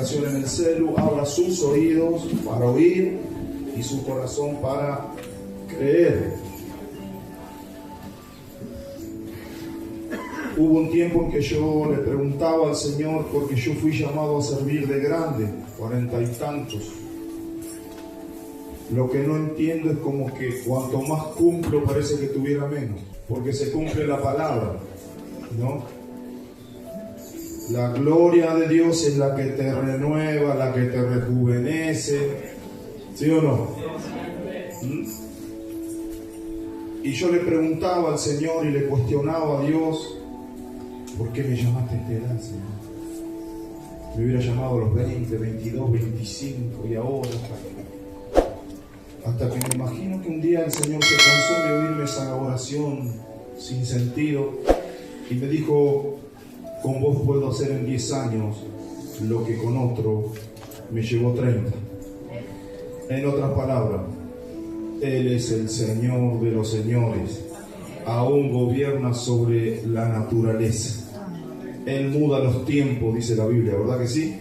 aplicación en el celu, abra sus oídos para oír y su corazón para creer. Hubo un tiempo en que yo le preguntaba al Señor, porque yo fui llamado a servir de grande, 40 y tantos. Lo que no entiendo es como que cuanto más cumplo parece que tuviera menos, porque se cumple la palabra, ¿no? La gloria de Dios es la que te renueva, la que te rejuvenece, ¿sí o no? Y yo le preguntaba al Señor y le cuestionaba a Dios, ¿por qué me llamaste a esta edad, Señor? Me hubiera llamado a los 20, 22, 25 y ahora hasta que me imagino que un día el Señor se cansó de oírme esa oración sin sentido y me dijo, con vos puedo hacer en 10 años lo que con otro me llevó 30. En otras palabras, Él es el Señor de los señores, aún gobierna sobre la naturaleza. Él muda los tiempos, dice la Biblia, ¿verdad que sí?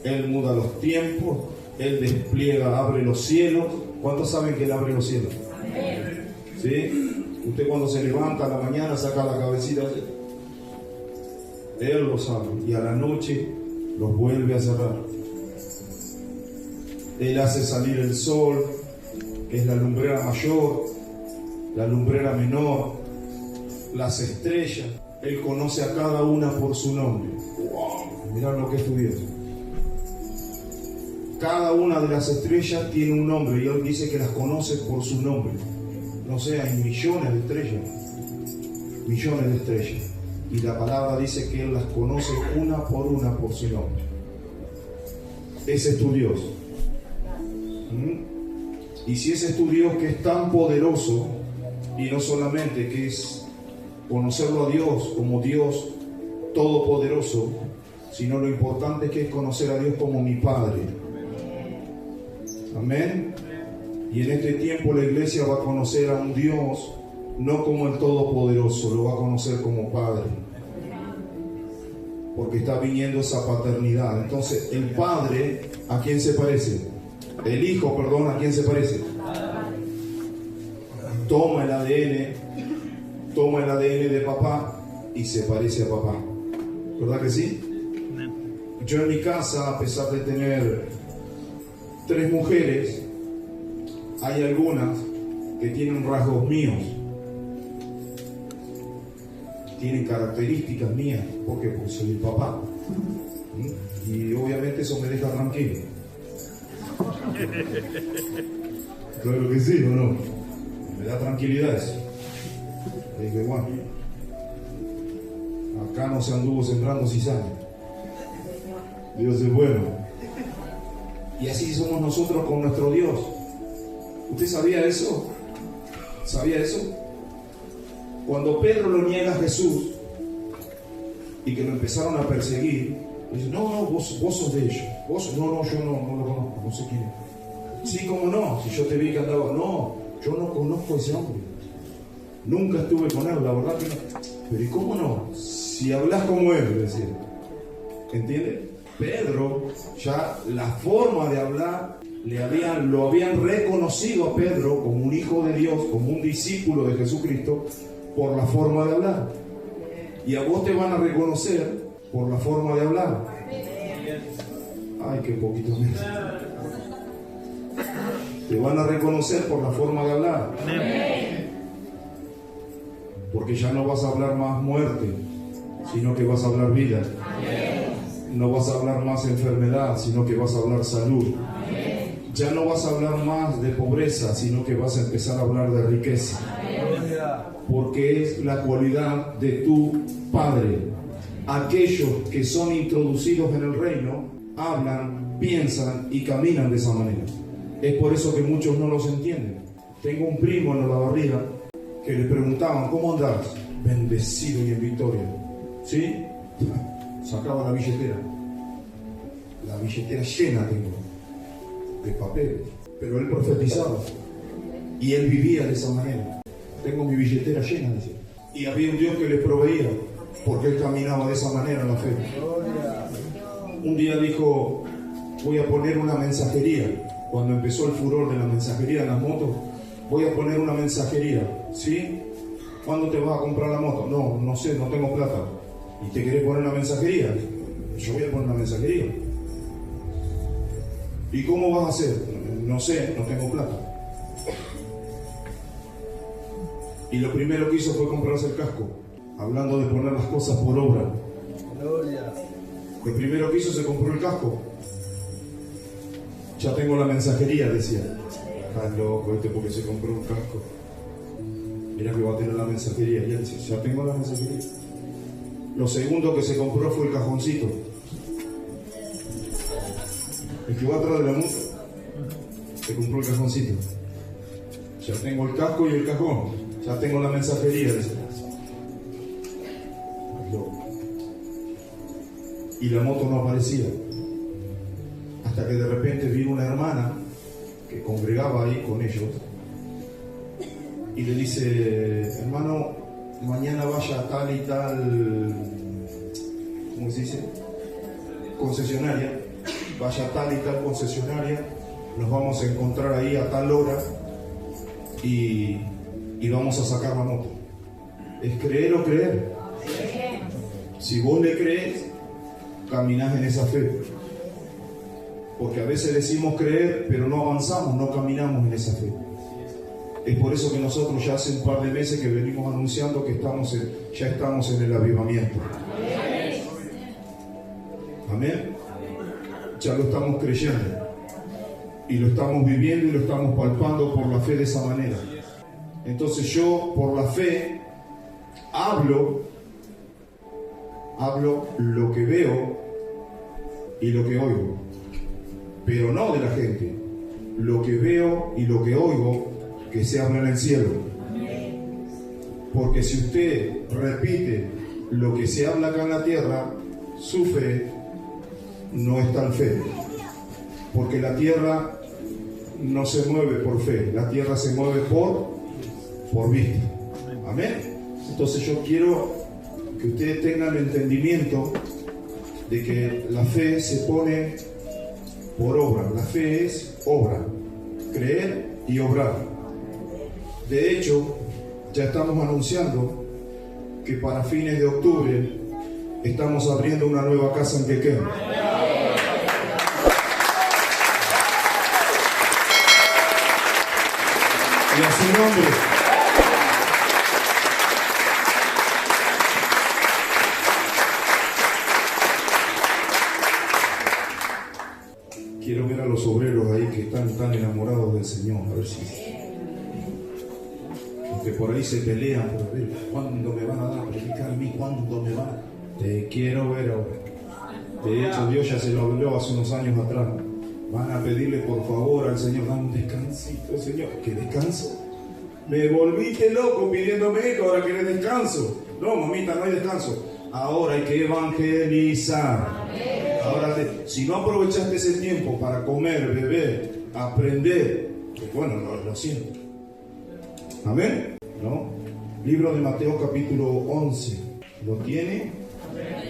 Él muda los tiempos, Él despliega, abre los cielos. ¿Cuántos saben que Él abre los cielos? ¿Sí? Usted cuando se levanta a la mañana saca la cabecita, Él los abre y a la noche los vuelve a cerrar. Él hace salir el sol, que es la lumbrera mayor, la lumbrera menor, las estrellas. Él conoce a cada una por su nombre. ¡Wow! Mirá lo que es tu Dios. Cada una de las estrellas tiene un nombre y Él dice que las conoce por su nombre. No sé, hay millones de estrellas. Millones de estrellas. Y la palabra dice que Él las conoce una por su nombre. Ese es tu Dios. Y si ese es tu Dios que es tan poderoso, y no solamente que es conocerlo a Dios como Dios todopoderoso, sino lo importante es que es conocer a Dios como mi Padre. Amén. Y en este tiempo la iglesia va a conocer a un Dios no como el todopoderoso, lo va a conocer como Padre, porque está viniendo esa paternidad. Entonces el Padre, ¿a quién se parece? El Hijo, perdón, ¿a quién se parece? Toma el ADN de papá y se parece a papá. ¿Verdad que sí? Yo en mi casa, a pesar de tener 3 mujeres, hay algunas que tienen rasgos míos, tienen características mías, porque pues soy el papá. Y obviamente eso me deja tranquilo. Claro que sí, ¿o no? Me da tranquilidad eso. Y dije, bueno, acá no se anduvo sembrando cizaña. Dios es bueno. Y así somos nosotros con nuestro Dios. ¿Usted sabía eso? ¿Sabía eso? Cuando Pedro lo niega a Jesús y que lo empezaron a perseguir, dice, no, vos sos de ellos. No, yo no lo conozco, no sé quién es. Sí, cómo no, si yo te vi que andaba, no, yo no conozco a ese hombre. Nunca estuve con él, la verdad que no. Pero ¿y cómo no? Si hablas como él, decía. ¿Entiende? Pedro, ya la forma de hablar, lo habían reconocido a Pedro como un hijo de Dios, como un discípulo de Jesucristo, por la forma de hablar. Y a vos te van a reconocer por la forma de hablar. Ay, qué poquito menos. Te van a reconocer por la forma de hablar. Porque ya no vas a hablar más muerte, sino que vas a hablar vida. No vas a hablar más enfermedad, sino que vas a hablar salud. Ya no vas a hablar más de pobreza, sino que vas a empezar a hablar de riqueza. Porque es la cualidad de tu Padre. Aquellos que son introducidos en el reino hablan, piensan y caminan de esa manera. Es por eso que muchos no los entienden. Tengo un primo en la barriga que le preguntaban, ¿cómo andás? Bendecido y en victoria. ¿Sí? Sacaba la billetera llena tengo de papeles, pero él profetizaba y él vivía de esa manera. Tengo mi billetera llena, decía. Y había un Dios que les proveía, porque él caminaba de esa manera en la fe. Un día dijo, voy a poner una mensajería. Cuando empezó el furor de la mensajería en las motos, voy a poner una mensajería, ¿sí? ¿Cuándo te vas a comprar la moto? No, no sé, no tengo plata. ¿Y te querés poner una mensajería? Yo voy a poner una mensajería. ¿Y cómo vas a hacer? No sé, no tengo plata. Y lo primero que hizo fue comprarse el casco, hablando de poner las cosas por obra. Gloria. Lo primero que hizo se compró el casco. Ya tengo la mensajería, decía. Está loco este porque se compró un casco. Mira que va a tener la mensajería. Ya dice, ya tengo la mensajería. Lo segundo que se compró fue el cajoncito. El que va atrás de la moto se compró el cajoncito. Ya tengo el casco y el cajón. Ya tengo la mensajería, dice. Y la moto no aparecía. Hasta que de repente vino una hermana que congregaba ahí con ellos y le dice, hermano, mañana vaya a tal y tal, ¿cómo se dice? Concesionaria, vaya a tal y tal concesionaria, nos vamos a encontrar ahí a tal hora y vamos a sacar la moto. ¿Es creer o creer? Si vos le crees, caminás en esa fe. Porque a veces decimos creer, pero no avanzamos, no caminamos en esa fe. Es por eso que nosotros ya hace un par de meses que venimos anunciando que ya estamos en el avivamiento. Amén. Ya lo estamos creyendo. Y lo estamos viviendo y lo estamos palpando por la fe de esa manera. Entonces yo, por la fe, hablo lo que veo y lo que oigo. Pero no de la gente. Lo que veo y lo que oigo, que se habla en el cielo. Porque si usted repite lo que se habla acá en la tierra, su fe no es tan fe. Porque la tierra no se mueve por fe, la tierra se mueve por vista. Amén. Entonces yo quiero que ustedes tengan el entendimiento de que la fe se pone por obra. La fe es obra, creer y obrar. De hecho, ya estamos anunciando que para fines de octubre estamos abriendo una nueva casa en Quequén. Y a su nombre. Quiero ver a los obreros ahí que están tan enamorados del Señor, a ver si que por ahí se pelean por ver cuándo me van a dar a predicar a mí, cuándo me van. Te quiero ver ahora. De hecho, Dios ya se lo habló hace unos años atrás. Van a pedirle por favor al Señor, dame un descansito, Señor. ¿Qué descanso? Me volviste loco pidiéndome esto, ahora querés descanso. No, mamita, no hay descanso. Ahora hay que evangelizar. Ahora, si no aprovechaste ese tiempo para comer, beber, aprender, pues bueno, lo siento. Amén. ¿No? Libro de Mateo capítulo 11. ¿Lo tiene?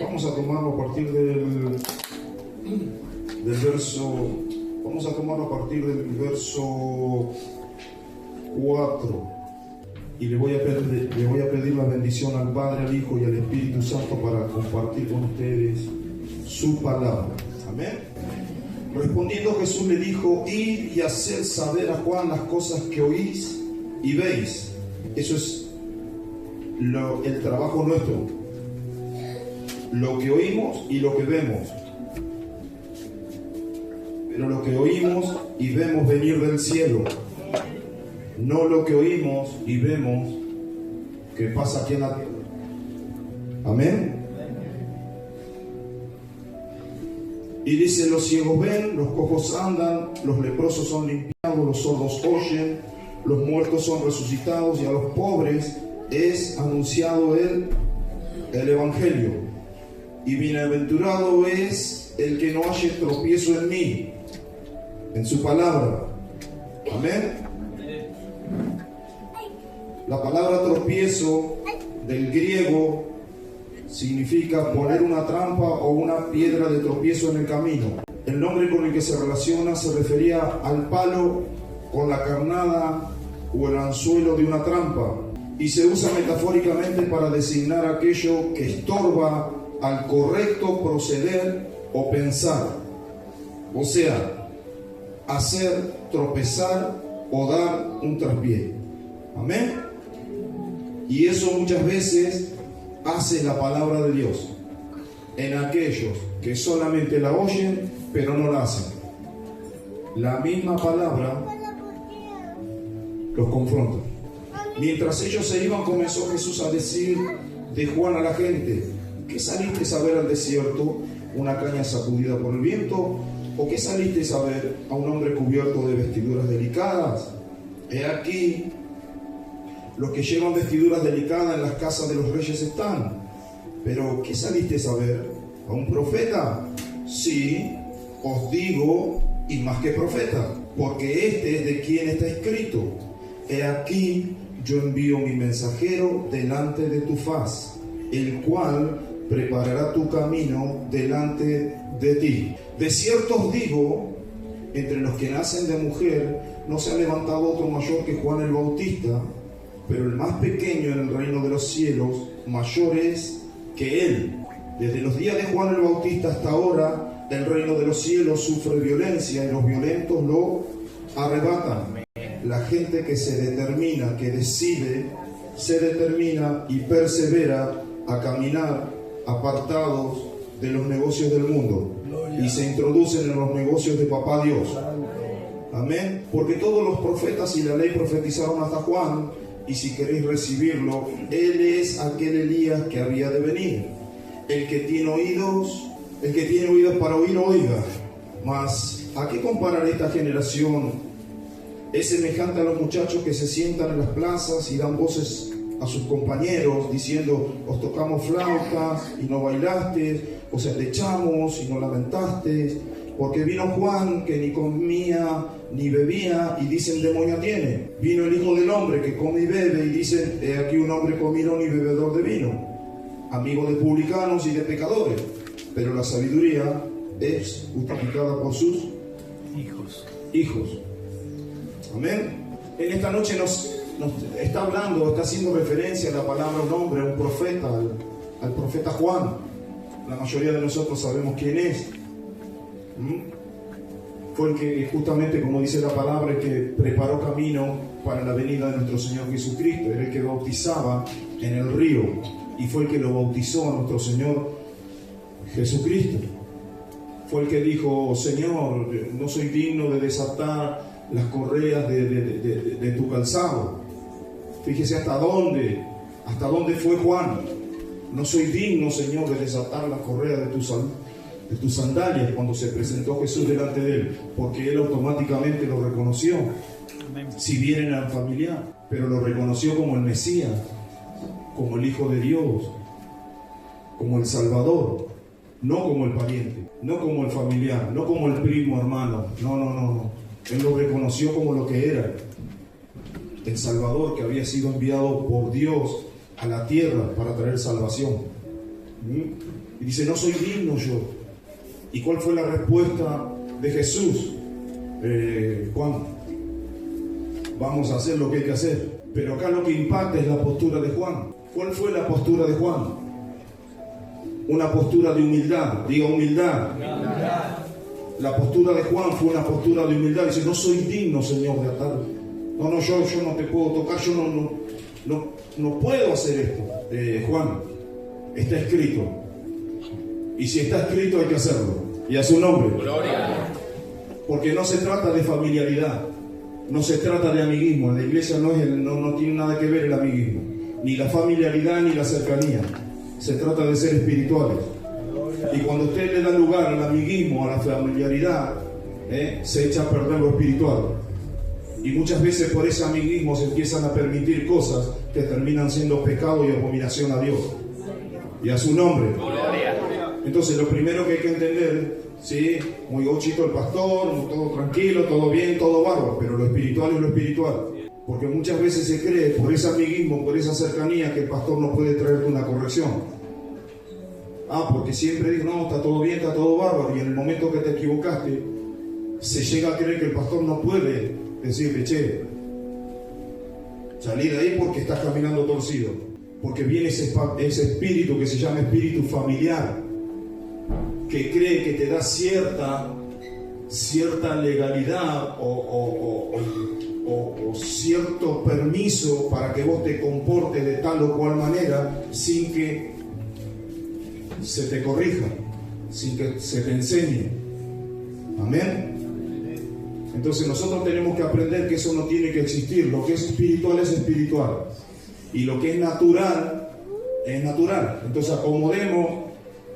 Vamos a tomarlo a partir del verso. Vamos a tomarlo a partir del verso 4. Y le voy a pedir la bendición al Padre, al Hijo y al Espíritu Santo para compartir con ustedes su palabra. Amén. Respondiendo Jesús le dijo: id y haced saber a Juan las cosas que oís y veis. Eso es el trabajo nuestro. Lo que oímos y lo que vemos. Pero lo que oímos y vemos venir del cielo. No lo que oímos y vemos que pasa aquí en la tierra. Amén. Y dice: los ciegos ven, los cojos andan, los leprosos son limpiados, los sordos oyen, los muertos son resucitados, y a los pobres es anunciado el Evangelio. Y bienaventurado es el que no halle tropiezo en mí, en su palabra. Amén. La palabra tropiezo del griego significa poner una trampa o una piedra de tropiezo en el camino. El nombre con el que se relaciona se refería al palo con la carnada o el anzuelo de una trampa, y se usa metafóricamente para designar aquello que estorba al correcto proceder o pensar, o sea, hacer tropezar o dar un traspié. Amén. Y eso muchas veces hace la palabra de Dios en aquellos que solamente la oyen pero no la hacen. La misma palabra los confronta. Mientras ellos se iban, comenzó Jesús a decir de Juan a la gente: ¿qué saliste a ver al desierto? ¿Una caña sacudida por el viento? ¿O qué saliste a ver? ¿A un hombre cubierto de vestiduras delicadas? He aquí, los que llevan vestiduras delicadas en las casas de los reyes están. Pero ¿qué saliste a ver? ¿A un profeta? Sí, os digo, y más que profeta, porque este es de quien está escrito: he aquí, yo envío mi mensajero delante de tu faz, el cual preparará tu camino delante de ti. De cierto os digo, entre los que nacen de mujer no se ha levantado otro mayor que Juan el Bautista, pero el más pequeño en el reino de los cielos mayor es que él. Desde los días de Juan el Bautista hasta ahora, el reino de los cielos sufre violencia y los violentos lo arrebatan. La gente que se determina, que decide, se determina y persevera a caminar apartados de los negocios del mundo y se introducen en los negocios de Papá Dios. Amén. Porque todos los profetas y la ley profetizaron hasta Juan, y si queréis recibirlo, él es aquel Elías que había de venir. El que tiene oídos para oír, oiga. Mas, ¿a qué comparar esta generación? Es semejante a los muchachos que se sientan en las plazas y dan voces a sus compañeros diciendo: os tocamos flautas y no bailaste, os endechamos y no lamentaste, porque vino Juan que ni comía ni bebía y dicen: demonio tiene. Vino el Hijo del Hombre que come y bebe y dicen: he aquí un hombre comilón y bebedor de vino, amigo de publicanos y de pecadores. Pero la sabiduría es justificada por sus hijos. Amén. En esta noche nos está hablando, está haciendo referencia a la palabra un hombre, un profeta, al profeta Juan. La mayoría de nosotros sabemos quién es. Fue el que, justamente como dice la palabra, el que preparó camino para la venida de nuestro Señor Jesucristo. Era el que bautizaba en el río y fue el que lo bautizó a nuestro Señor Jesucristo. Fue el que dijo: Señor, no soy digno de desatar las correas de tu calzado. Fíjese hasta dónde fue Juan. No soy digno, Señor, de desatar las correas de tus sandalias, cuando se presentó Jesús delante de él, porque él automáticamente lo reconoció. Si bien era familiar, pero lo reconoció como el Mesías, como el Hijo de Dios, como el Salvador, no como el pariente, no como el familiar, no como el primo hermano. No. Él lo reconoció como lo que era: el Salvador, que había sido enviado por Dios a la tierra para traer salvación. Y dice: no soy digno yo. ¿Y cuál fue la respuesta de Jesús? Juan, vamos a hacer lo que hay que hacer. Pero acá lo que impacta es la postura de Juan. ¿Cuál fue la postura de Juan? Una postura de humildad. Diga: humildad. La postura de Juan fue una postura de humildad. Dice: no soy digno, Señor, de atar. Yo no te puedo tocar, yo no puedo hacer esto. Juan, está escrito. Y si está escrito, hay que hacerlo. Y a su nombre. Gloria. Porque no se trata de familiaridad, no se trata de amiguismo. En la iglesia no tiene nada que ver el amiguismo, ni la familiaridad, ni la cercanía. Se trata de ser espirituales. Y cuando usted le da lugar al amiguismo, a la familiaridad, se echa a perder lo espiritual. Y muchas veces por ese amiguismo se empiezan a permitir cosas que terminan siendo pecado y abominación a Dios y a su nombre. Entonces lo primero que hay que entender, sí, muy gochito el pastor, todo tranquilo, todo bien, todo bárbaro, pero lo espiritual es lo espiritual. Porque muchas veces se cree por ese amiguismo, por esa cercanía, que el pastor no puede traerte una corrección. Porque siempre digo, no, está todo bien, está todo bárbaro, y en el momento que te equivocaste, se llega a creer que el pastor no puede decirle, che, salí de ahí porque estás caminando torcido, porque viene ese espíritu que se llama espíritu familiar, que cree que te da cierta legalidad o cierto permiso para que vos te comportes de tal o cual manera sin que se te corrija, sin que se te enseñe. Amén. Entonces nosotros tenemos que aprender que eso no tiene que existir. Lo que es espiritual es espiritual, y lo que es natural es natural. Entonces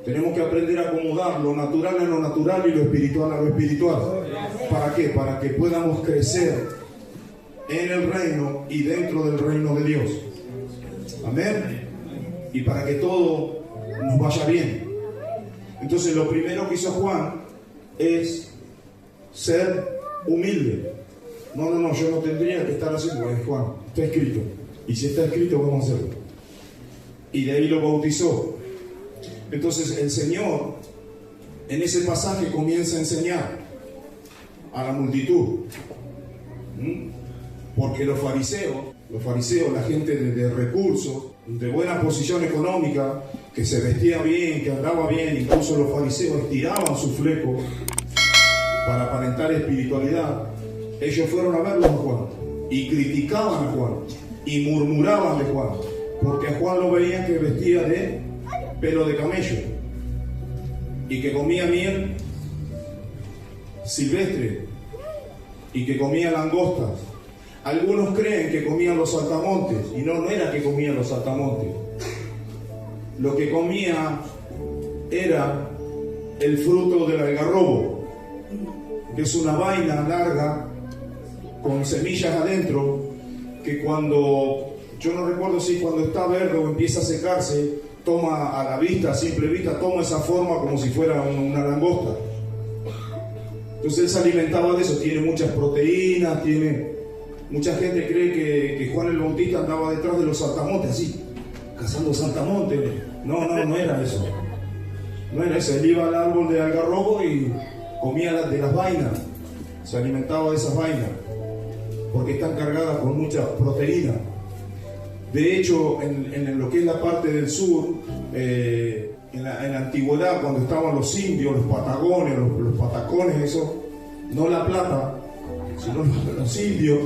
tenemos que aprender a acomodar lo natural a lo natural y lo espiritual a lo espiritual. ¿Para qué? Para que podamos crecer en el reino y dentro del reino de Dios. Amén. Y para que todo nos vaya bien. Entonces lo primero que hizo Juan es ser humilde. No, yo no tendría que estar haciendo. Juan, está escrito. Y si está escrito, vamos a hacerlo. Y de ahí lo bautizó. Entonces el Señor en ese pasaje comienza a enseñar a la multitud. Porque los fariseos, la gente de recursos, de buena posición económica, que se vestía bien, que andaba bien, incluso los fariseos estiraban sus flecos para aparentar espiritualidad. Ellos fueron a verlo a Juan y criticaban a Juan y murmuraban de Juan, porque a Juan lo veían que vestía de pelo de camello y que comía miel silvestre y que comía langostas. Algunos creen que comían los saltamontes, y no era que comían los saltamontes. Lo que comía era el fruto del algarrobo, que es una vaina larga con semillas adentro, que yo no recuerdo si cuando está verde o empieza a secarse, toma a la vista, a simple vista, toma esa forma como si fuera una langosta. Entonces él se alimentaba de eso, tiene muchas proteínas, mucha gente cree que Juan el Bautista andaba detrás de los saltamontes, así, cazando saltamontes. No era eso. No era eso. Él iba al árbol de algarrobo y comía de las vainas, se alimentaba de esas vainas, porque están cargadas con mucha proteína. De hecho, en lo que es la parte del sur, en la antigüedad, cuando estaban los indios, los patagones, los patacones, eso, no La Plata, sino los indios,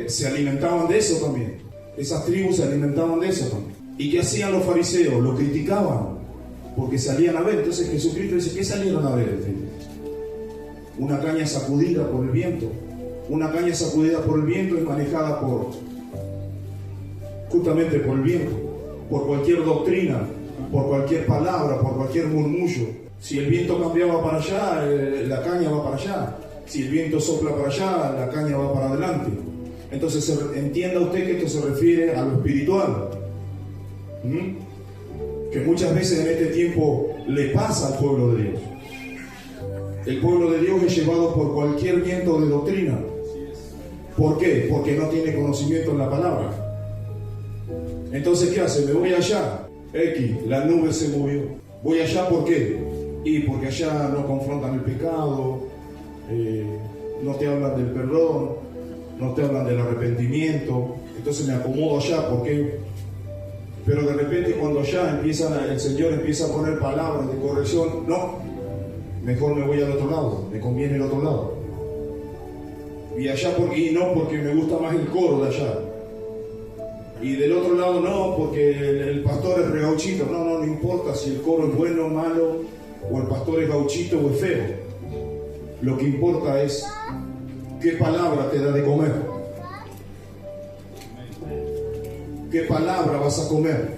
se alimentaban de eso también. Esas tribus se alimentaban de eso también. ¿Y qué hacían los fariseos? Lo criticaban, porque salían a ver. Entonces Jesucristo dice, ¿qué salieron a ver? Una caña sacudida por el viento. Una caña sacudida por el viento es manejada justamente por el viento, por cualquier doctrina, por cualquier palabra, por cualquier murmullo. Si el viento cambiaba para allá, la caña va para allá. Si el viento sopla para allá, la caña va para adelante. Entonces entienda usted que esto se refiere a lo espiritual, que muchas veces en este tiempo le pasa al pueblo de Dios. El pueblo de Dios es llevado por cualquier viento de doctrina. ¿Por qué? Porque no tiene conocimiento en la palabra. Entonces, ¿qué hace? Me voy allá. La nube se movió. Voy allá, ¿por qué? Y porque allá no confrontan el pecado, no te hablan del perdón, no te hablan del arrepentimiento. Entonces me acomodo allá, ¿por qué? Pero de repente cuando allá el Señor empieza a poner palabras de corrección, no, mejor me voy al otro lado, me conviene el otro lado. Y allá porque me gusta más el coro de allá. Y del otro lado no, porque el pastor es re gauchito. No importa si el coro es bueno o malo, o el pastor es gauchito o es feo. Lo que importa es qué palabra te da de comer. ¿Qué palabra vas a comer?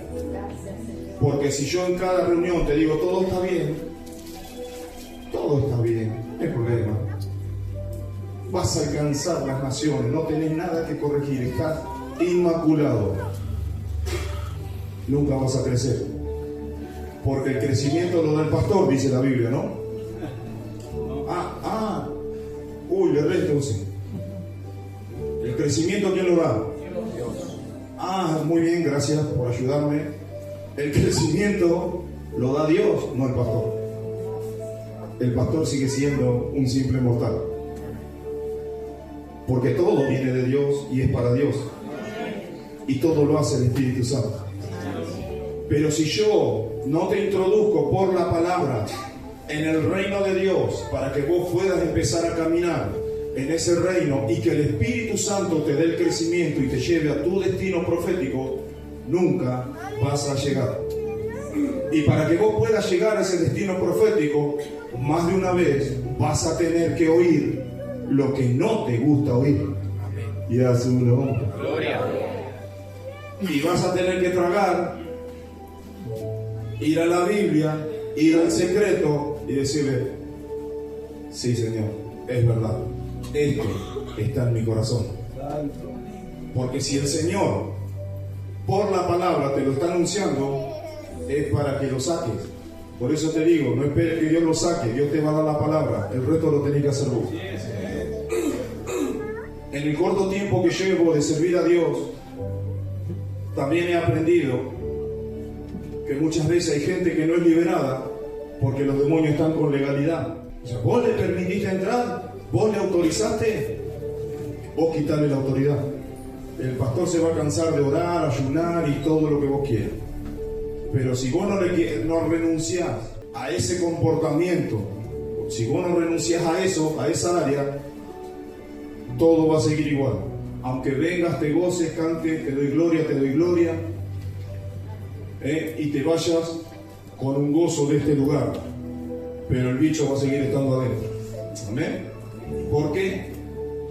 Porque si yo en cada reunión te digo todo está bien, no hay problema. Vas a alcanzar las naciones, no tenés nada que corregir, estás inmaculado. Nunca vas a crecer. Porque el crecimiento lo da el pastor, dice la Biblia, ¿no? Le resto, sí. ¿El crecimiento quién lo da? Muy bien, gracias por ayudarme. El crecimiento lo da Dios, no el pastor. El pastor sigue siendo un simple mortal. Porque todo viene de Dios y es para Dios. Y todo lo hace el Espíritu Santo. Pero si yo no te introduzco por la palabra en el reino de Dios, para que vos puedas empezar a caminar en ese reino y que el Espíritu Santo te dé el crecimiento y te lleve a tu destino profético, nunca vas a llegar. Y para que vos puedas llegar a ese destino profético, más de una vez vas a tener que oír lo que no te gusta oír. Y a su nombre. Gloria. Y vas a tener que tragar, ir a la Biblia, ir al secreto y decirle: sí, Señor, es verdad, esto está en mi corazón. Porque si el Señor por la palabra te lo está anunciando, es para que lo saques. Por eso te digo, no esperes que Dios lo saque, Dios te va a dar la palabra, el resto lo tenés que hacer vos. En el corto tiempo que llevo de servir a Dios, también he aprendido que muchas veces hay gente que no es liberada porque los demonios están con legalidad. O sea, vos le permitiste entrar, vos le autorizaste, vos quitarle la autoridad. El pastor se va a cansar de orar, ayunar y todo lo que vos quieras. Pero si vos no renunciás a ese comportamiento, si vos no renunciás a eso, a esa área, todo va a seguir igual. Aunque vengas, te goces, cante, te doy gloria, y te vayas con un gozo de este lugar, pero el bicho va a seguir estando adentro. Amén. ¿Por qué?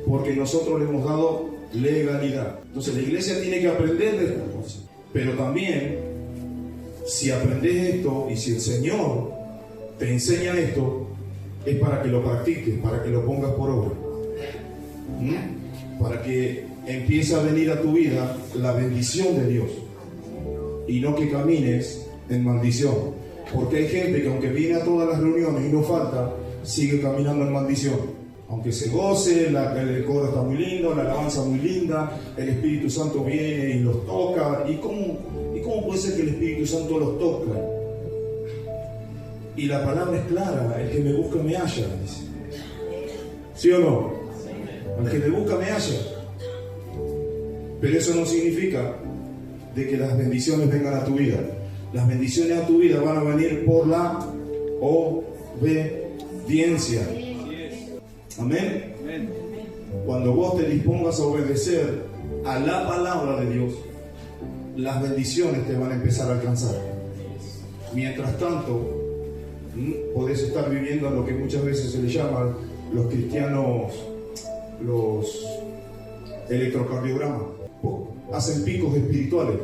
Porque nosotros le hemos dado legalidad. Entonces la iglesia tiene que aprender de estas cosas. Pero también, si aprendes esto y si el Señor te enseña esto, es para que lo practiques, para que lo pongas por obra. Para que empiece a venir a tu vida la bendición de Dios y no que camines en maldición. Porque hay gente que aunque viene a todas las reuniones y no falta, sigue caminando en maldición. Aunque se goce, el coro está muy lindo, la alabanza muy linda, el Espíritu Santo viene y los toca. ¿Y cómo puede ser que el Espíritu Santo los toca? Y la palabra es clara: el que me busca me halla, dice. ¿Sí o no? El que me busca me halla. Pero eso no significa de que las bendiciones vengan a tu vida. Las bendiciones a tu vida van a venir por la obediencia. Amén. Cuando vos te dispongas a obedecer a la palabra de Dios, las bendiciones te van a empezar a alcanzar. Mientras tanto, podés estar viviendo lo que muchas veces se le llaman los cristianos, los electrocardiogramas. Hacen picos espirituales.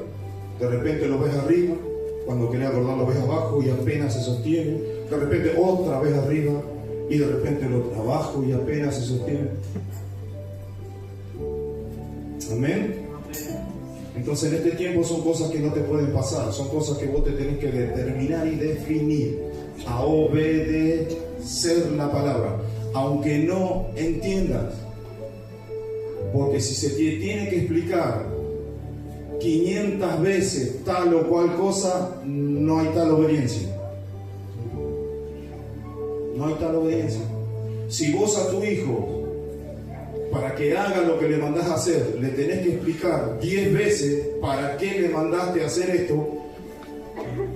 De repente los ves arriba, cuando querés acordar los ves abajo y apenas se sostiene. De repente otra vez arriba y de repente lo abajo y apenas se sostiene. Amén. Entonces en este tiempo son cosas que no te pueden pasar, son cosas que vos te tenés que determinar y definir, a obedecer la palabra, aunque no entiendas. Porque si se te tiene que explicar 500 veces tal o cual cosa, no hay tal obediencia. No hay tal obediencia. Si vos a tu hijo, para que haga lo que le mandás a hacer, le tenés que explicar 10 veces para qué le mandaste a hacer esto,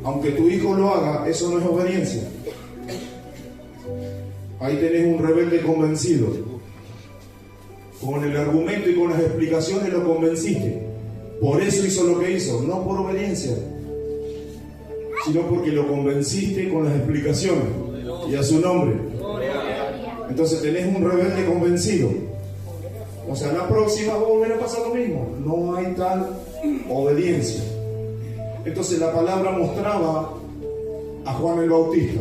aunque tu hijo lo haga, eso no es obediencia. Ahí tenés un rebelde convencido. Con el argumento y con las explicaciones lo convenciste. Por eso hizo lo que hizo, no por obediencia, sino porque lo convenciste con las explicaciones. Y a su nombre. Entonces tenés un rebelde convencido. O sea, la próxima va a volver a pasar lo mismo. No hay tal obediencia. Entonces la palabra mostraba a Juan el Bautista.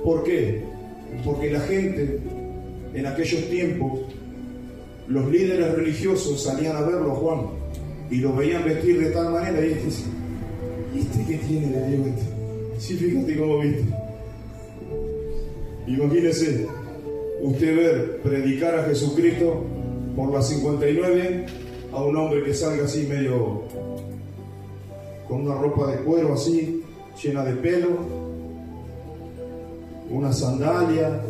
¿Por qué? Porque la gente en aquellos tiempos, los líderes religiosos salían a verlo a Juan y lo veían vestir de tal manera y este qué tiene de Dios este. Sí, fíjate cómo viste. Imagínese usted ver predicar a Jesucristo por las 59 a un hombre que salga así medio con una ropa de cuero así, llena de pelo, una sandalia,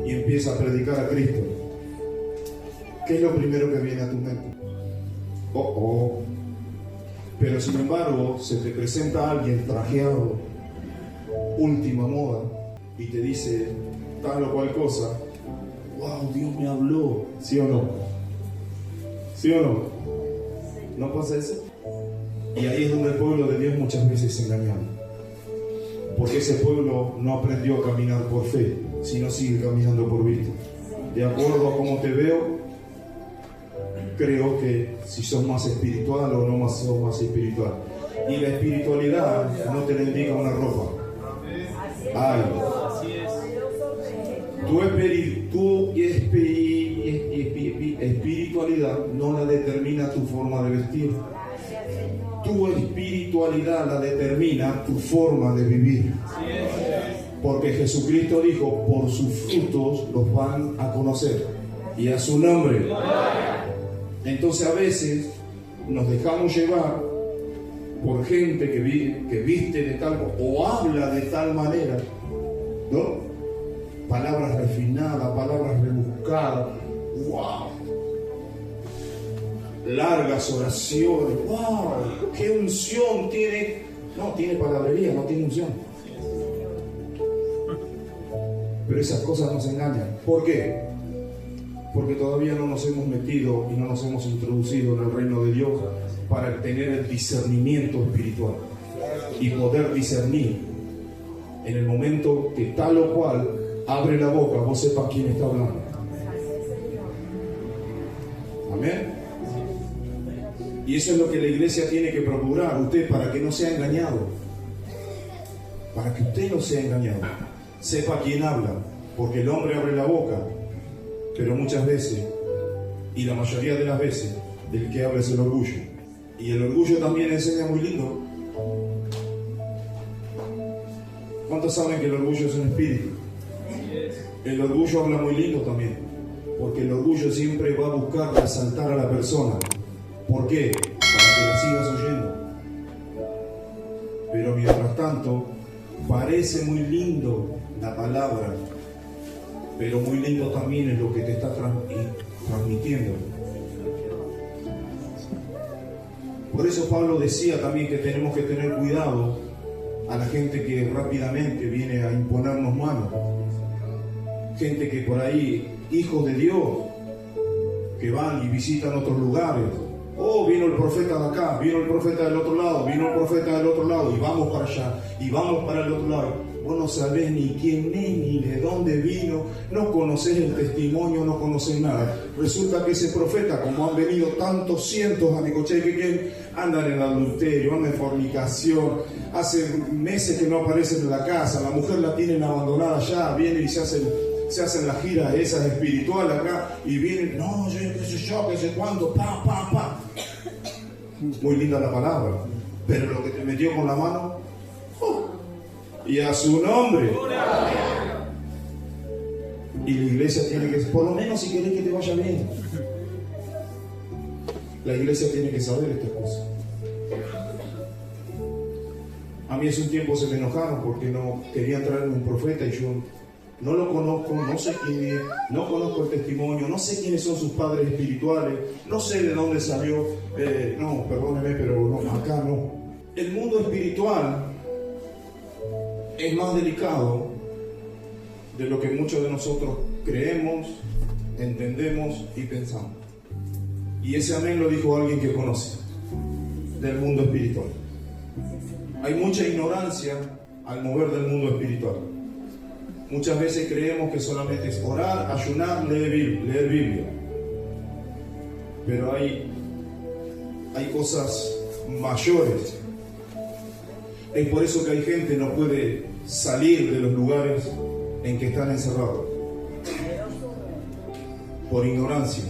y empieza a predicar a Cristo. ¿Qué es lo primero que viene a tu mente? Pero sin embargo, se te presenta alguien trajeado, última moda, y te dice tal o cual cosa. ¡Wow! Dios me habló. ¿Sí o no? ¿Sí o no? ¿No pasa eso? Y ahí es donde el pueblo de Dios muchas veces se engaña. Porque ese pueblo no aprendió a caminar por fe, sino sigue caminando por vista. De acuerdo a cómo te veo, creo que si sos más espiritual o no sos más espiritual. Y la espiritualidad no te la indica una ropa. Ay, tu espiritualidad no la determina tu forma de vestir. Tu espiritualidad la determina tu forma de vivir. Porque Jesucristo dijo, por sus frutos los van a conocer. Y a su nombre. Entonces a veces nos dejamos llevar por gente que viste de tal o habla de tal manera, ¿no? Palabras refinadas, palabras rebuscadas, wow. Largas oraciones, wow. ¿Qué unción tiene? No, tiene palabrería, no tiene unción. Pero esas cosas nos engañan. ¿Por qué? Porque todavía no nos hemos metido y no nos hemos introducido en el reino de Dios para tener el discernimiento espiritual y poder discernir en el momento que tal o cual abre la boca, vos sepas quién está hablando. Amén. Y eso es lo que la iglesia tiene que procurar, usted, para que no sea engañado. Para que usted no sea engañado. Sepa quién habla, porque el hombre abre la boca, pero muchas veces, y la mayoría de las veces, del que habla es el orgullo. Y el orgullo también enseña muy lindo. ¿Cuántos saben que el orgullo es un espíritu? El orgullo habla muy lindo también, porque el orgullo siempre va a buscar resaltar a la persona. ¿Por qué? Para que la sigas oyendo. Pero mientras tanto, parece muy lindo la palabra, pero muy lindo también es lo que te está transmitiendo. Por eso Pablo decía también que tenemos que tener cuidado a la gente que rápidamente viene a imponernos manos. Gente que por ahí, hijos de Dios, que van y visitan otros lugares. Oh, vino el profeta de acá, vino el profeta del otro lado, vino el profeta del otro lado, y vamos para allá, y vamos para el otro lado. Vos no sabés ni quién es, ni de dónde vino, no conocés el testimonio, no conocés nada. Resulta que ese profeta, como han venido tantos cientos a Necochea, que andan en adulterio, andan en fornicación, hace meses que no aparecen en la casa, la mujer la tienen abandonada ya, vienen y se hacen las giras esas espirituales acá, y vienen, no, yo qué sé cuándo, pa. Muy linda la palabra, pero lo que te metió con la mano, y a su nombre. Y la iglesia tiene que, por lo menos si querés que te vaya bien, la iglesia tiene que saber estas cosas. A mí hace un tiempo se me enojaron porque no querían traerme un profeta y yo no lo conozco, no sé quién es, no conozco el testimonio, no sé quiénes son sus padres espirituales, no sé de dónde salió. No, perdóneme, pero no, acá no. El mundo espiritual es más delicado de lo que muchos de nosotros creemos, entendemos y pensamos. Y ese amén lo dijo alguien que conoce del mundo espiritual. Hay mucha ignorancia al mover del mundo espiritual. Muchas veces creemos que solamente es orar, ayunar, leer Biblia. Pero hay cosas mayores. Es por eso que hay gente que no puede salir de los lugares en que están encerrados. Por ignorancia.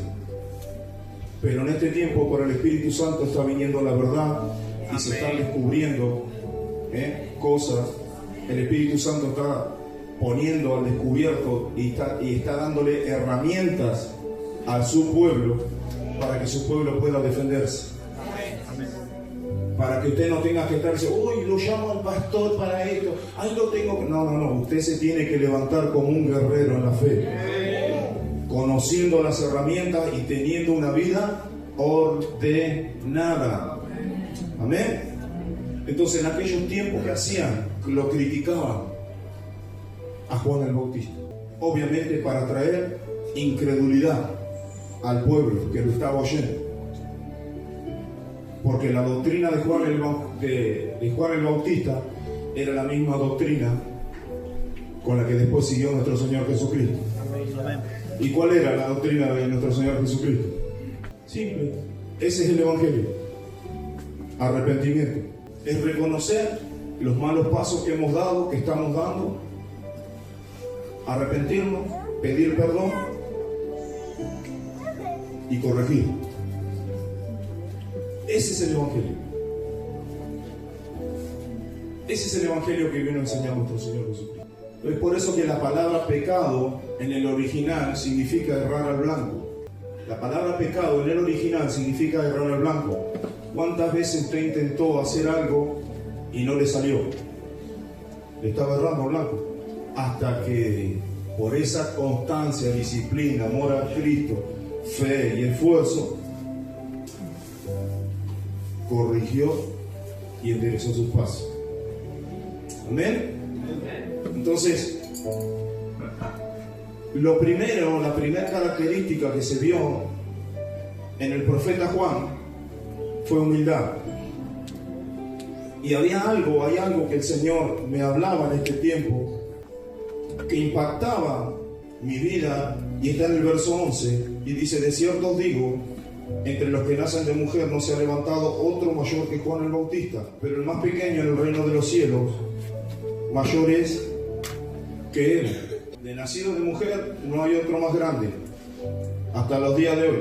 Pero en este tiempo, por el Espíritu Santo, está viniendo la verdad y se están descubriendo cosas. El Espíritu Santo está poniendo al descubierto y está dándole herramientas a su pueblo para que su pueblo pueda defenderse. para que usted no tenga que estarse, uy, lo llamo al pastor para esto, ay, lo tengo. No, usted se tiene que levantar como un guerrero en la fe, conociendo las herramientas y teniendo una vida ordenada. Amén. Entonces, en aquellos tiempos que hacían, lo criticaban a Juan el Bautista, obviamente para traer incredulidad al pueblo que lo estaba oyendo, porque la doctrina de Juan el Bautista era la misma doctrina con la que después siguió nuestro Señor Jesucristo. ¿Y cuál era la doctrina de nuestro Señor Jesucristo? Simple, ese es el Evangelio. Arrepentimiento es reconocer los malos pasos que hemos dado, que estamos dando, arrepentirnos, pedir perdón y corregir. Ese es el Evangelio. Ese es el Evangelio que vino a enseñar nuestro Señor Jesucristo. Es por eso que la palabra pecado en el original significa errar al blanco. La palabra pecado en el original significa errar al blanco. ¿Cuántas veces usted intentó hacer algo y no le salió? Le estaba errando al blanco. Hasta que por esa constancia, disciplina, amor a Cristo, fe y esfuerzo, corrigió y enderezó sus pasos. Amén. Entonces, la primera característica que se vio en el profeta Juan fue humildad. Y hay algo que el Señor me hablaba en este tiempo que impactaba mi vida, y está en el verso 11, y dice: de cierto os digo, entre los que nacen de mujer no se ha levantado otro mayor que Juan el Bautista, pero el más pequeño en el reino de los cielos mayor es que él. De nacido de mujer no hay otro más grande hasta los días de hoy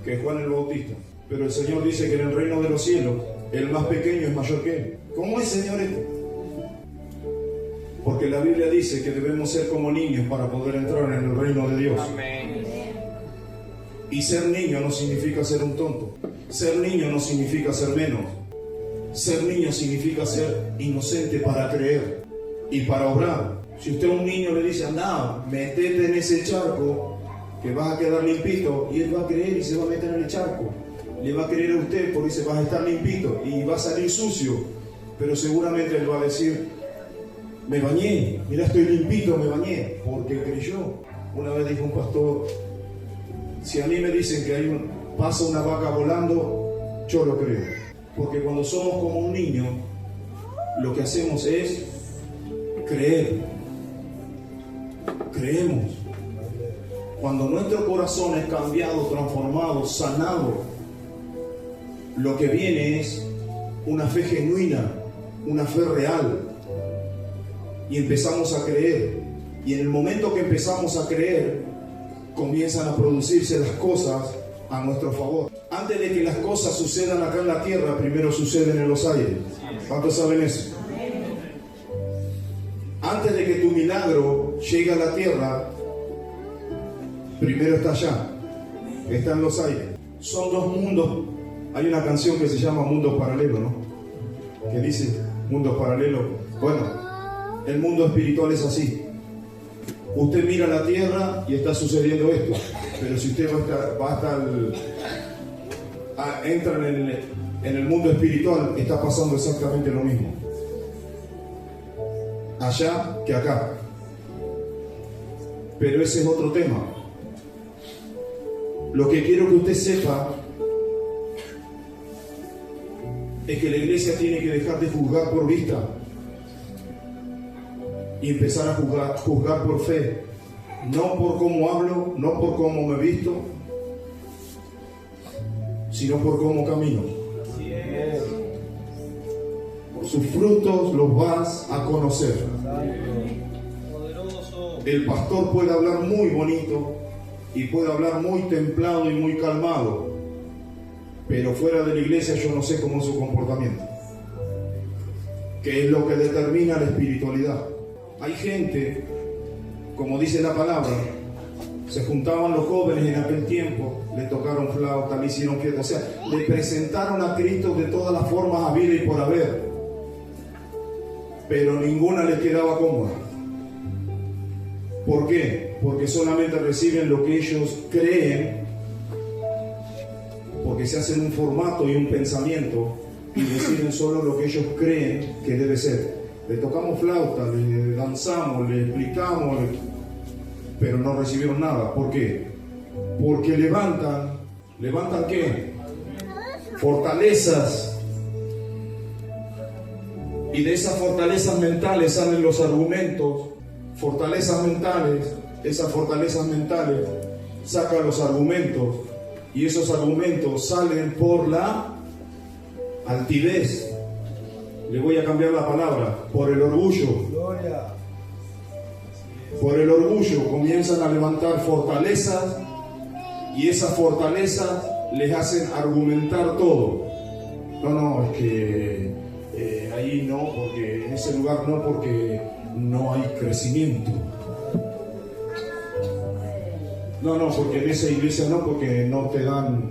que Juan el Bautista. Pero el Señor dice que en el reino de los cielos el más pequeño es mayor que él. ¿Cómo es, Señor, esto? Porque la Biblia dice que debemos ser como niños para poder entrar en el reino de Dios. Amén. Y ser niño no significa ser un tonto. Ser niño no significa ser menos. Ser niño significa ser inocente para creer y para obrar. Si usted a un niño le dice: anda, metete en ese charco que vas a quedar limpito, y él va a creer y se va a meter en el charco. Le va a creer a usted porque dice: vas a estar limpito, y va a salir sucio, pero seguramente él va a decir: me bañé, mira, estoy limpito, me bañé, porque creyó. Una vez dijo un pastor: si a mí me dicen que pasa una vaca volando, yo lo creo. Porque cuando somos como un niño, lo que hacemos es creer. Creemos. Cuando nuestro corazón es cambiado, transformado, sanado, lo que viene es una fe genuina, una fe real. Y empezamos a creer. Y en el momento que empezamos a creer, comienzan a producirse las cosas a nuestro favor. Antes de que las cosas sucedan acá en la tierra, primero suceden en los aires. ¿Cuántos saben eso? Antes de que tu milagro llegue a la tierra, primero está allá, está en los aires. Son dos mundos. Hay una canción que se llama Mundos Paralelos, ¿no? Que dice mundos paralelos. Bueno, el mundo espiritual es así. Usted mira la tierra y está sucediendo esto, pero si usted entra en el mundo espiritual, está pasando exactamente lo mismo allá que acá. Pero ese es otro tema. Lo que quiero que usted sepa es que la iglesia tiene que dejar de juzgar por vista y empezar a juzgar por fe, no por cómo hablo, no por cómo me visto, sino por cómo camino. Así es. Por sus frutos los vas a conocer. El pastor puede hablar muy bonito y puede hablar muy templado y muy calmado, pero fuera de la iglesia yo no sé cómo es su comportamiento, que es lo que determina la espiritualidad. Hay gente, como dice la palabra, Se juntaban los jóvenes en aquel tiempo, le tocaron flauta, le hicieron fiesta, o sea, le presentaron a Cristo de todas las formas habidas y por haber, pero ninguna les quedaba cómoda. ¿Por qué? Porque solamente reciben lo que ellos creen, porque se hacen un formato y un pensamiento y reciben solo lo que ellos creen que debe ser. Le tocamos flauta, le danzamos, le explicamos, pero no recibieron nada. ¿Por qué? Porque ¿levantan qué? Fortalezas. Y de esas fortalezas mentales salen los argumentos. Fortalezas mentales, esas fortalezas mentales sacan los argumentos. Y esos argumentos salen por la altivez. Le voy a cambiar la palabra, por el orgullo. Por el orgullo comienzan a levantar fortalezas y esas fortalezas les hacen argumentar todo. No, es que ahí no, porque en ese lugar no, porque no hay crecimiento. No, porque en esa iglesia no, porque no te dan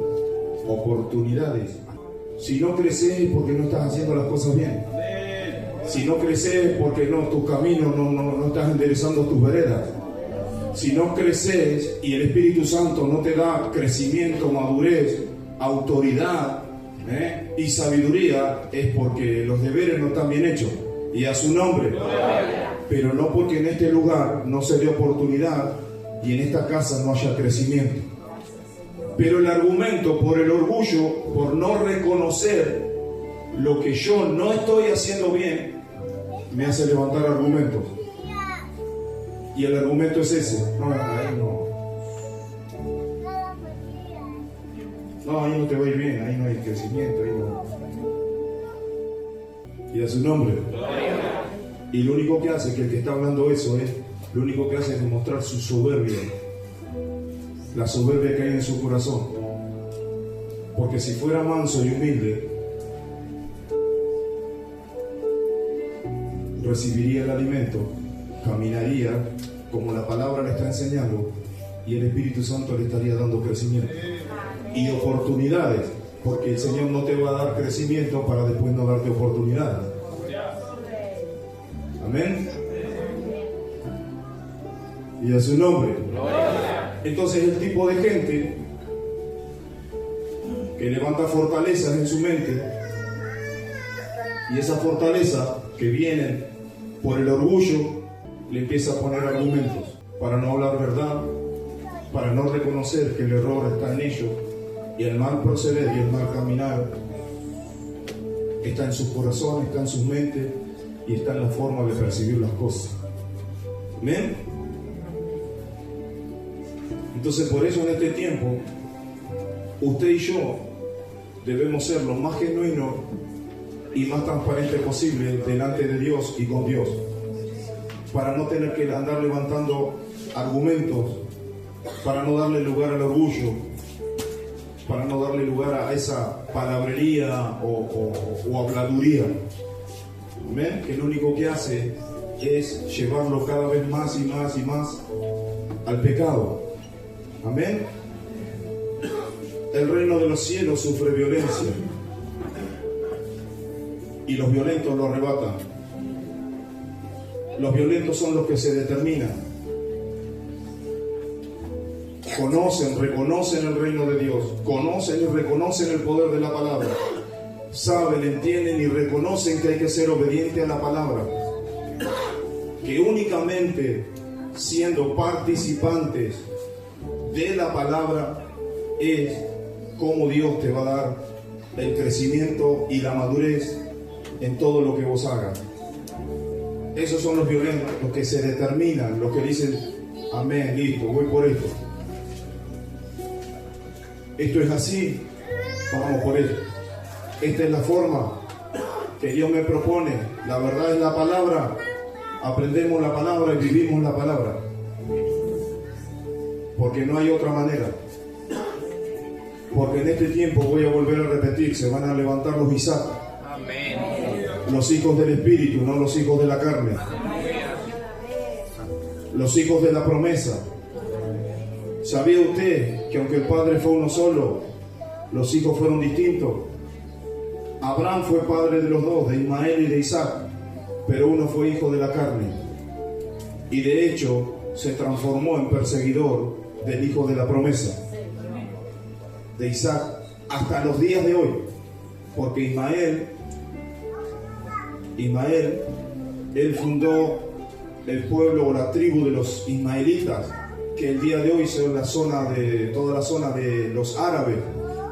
oportunidades. Si no creces es porque no estás haciendo las cosas bien. Si no creces porque no, tus caminos no estás enderezando tus veredas. Si no creces y el Espíritu Santo no te da crecimiento, madurez, autoridad y sabiduría, es porque los deberes no están bien hechos. Y a su nombre. Pero no porque en este lugar no se dé oportunidad y en esta casa no haya crecimiento. Pero el argumento por el orgullo, por no reconocer lo que yo no estoy haciendo bien, me hace levantar argumentos. Y el argumento es ese. Ahí no te va a ir bien, ahí no hay crecimiento, ahí no. Y a su nombre. Y lo único que hace, que el que está hablando eso lo único que hace es demostrar su soberbia. La soberbia que hay en su corazón. Porque si fuera manso y humilde, recibiría el alimento, caminaría como la palabra le está enseñando y el Espíritu Santo le estaría dando crecimiento y oportunidades, porque el Señor no te va a dar crecimiento para después no darte oportunidades. Amén. Y a su nombre. Entonces el tipo de gente que levanta fortalezas en su mente, y esa fortaleza que vienen por el orgullo, le empieza a poner argumentos para no hablar verdad, para no reconocer que el error está en ellos, y el mal proceder y el mal caminar está en sus corazones, está en sus mentes y está en la forma de percibir las cosas. ¿Amén? Entonces por eso en este tiempo usted y yo debemos ser lo más genuino y más transparente posible delante de Dios y con Dios, para no tener que andar levantando argumentos, para no darle lugar al orgullo, para no darle lugar a esa palabrería o habladuría. ¿Amén? Que lo único que hace es llevarlo cada vez más y más y más al pecado. Amén. El reino de los cielos sufre violencia y los violentos lo arrebatan. Los violentos son los que se determinan, conocen, reconocen el reino de Dios, conocen y reconocen el poder de la palabra, saben, entienden y reconocen que hay que ser obediente a la palabra, que únicamente siendo participantes de la palabra es como Dios te va a dar el crecimiento y la madurez en todo lo que vos hagas. Esos son los violentos, los que se determinan, los que dicen, amén, listo, voy por esto. Esto es así, vamos por esto. Esta es la forma que Dios me propone. La verdad es la palabra. Aprendemos la palabra y vivimos la palabra. Porque no hay otra manera. Porque en este tiempo, voy a volver a repetir, se van a levantar los Isaac. Amén. Los hijos del Espíritu, no los hijos de la carne. Los hijos de la promesa. ¿Sabía usted que aunque el padre fue uno solo, los hijos fueron distintos? Abraham fue padre de los dos, de Ismael y de Isaac, pero uno fue hijo de la carne. Y de hecho se transformó en perseguidor del hijo de la promesa, de Isaac, hasta los días de hoy. Porque Ismael, él fundó el pueblo o la tribu de los ismaelitas, que el día de hoy son toda la zona de los árabes,